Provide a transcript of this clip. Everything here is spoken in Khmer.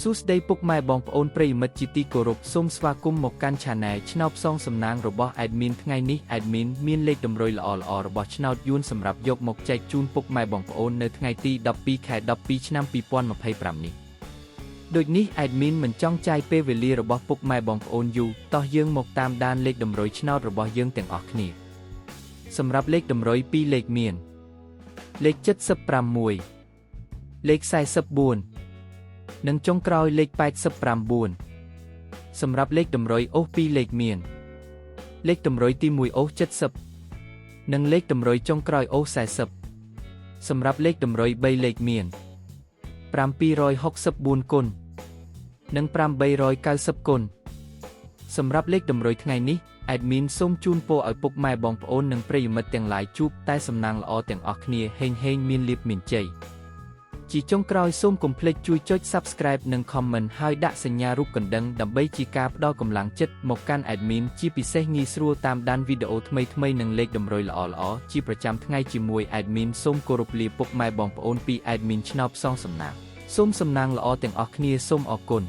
សួស្តីពុកម៉ែបងប្អូនប្រិយមិត្តជាទីគោរពសូមស្វាគមន៍មកកាន់ Channel ឆ្នោតផ្សងសំណាងរបស់ Admin ថ្ងៃនេះ Admin មានលេខតម្រុយល្អៗរបស់ឆ្នោតយួនសម្រាប់យកមកចែកជូនពុកម៉ែបងប្អូននៅថ្ងៃទី12 ខែ 12 ឆ្នាំ 2025 នេះដូចនេះ Admin មិនចង់ចាយពេលវេលារបស់ពុកម៉ែបងប្អូនយូរតោះយើងមកតាមដានលេខតម្រុយឆ្នោតរបស់យើងទាំងអស់គ្នាសម្រាប់លេខតម្រុយ2លេខមានលេខ76លេខ44និងចុងក្រោយលេខ89សម្រាប់លេខតម្រុយអូស2លេខមានលេខតម្រុយទី1អូស70និងលេខតម្រុយចុងក្រោយអូស40សម្រាប់លេខតម្រុយ3លេខមាន764គុណនិង890គុណសម្រាប់លេខតម្រុយថ្ងៃនេះ Admin សូមជូនពរឲ្យពុកម៉ែបងប្អូននិងប្រិយមិត្តទាំងឡាយជួបតែសំណាងល្អទាំងអស់គ្នាហេងមានលាភមានជ័យជាចុងក្រោយសូមកុំភ្លេចជួយចុច Subscribe និង Comment ហើយដាក់សញ្ញារូបកណ្ដឹងដើម្បីជាការផ្ដល់កម្លាំងចិត្តមកកាន់ Admin ជាពិសេសងាយស្រួលតាមដានវីដេអូថ្មីៗនិងលេខតម្រុយល្អៗជាប្រចាំថ្ងៃជាមួយ Admin សូមគោរពលាពុកម៉ែបងប្អូនពី Admin ឆ្នោតផ្សងសំណាងសូមសំណាងល្អទាំងអស់គ្នាសូមអរគុណ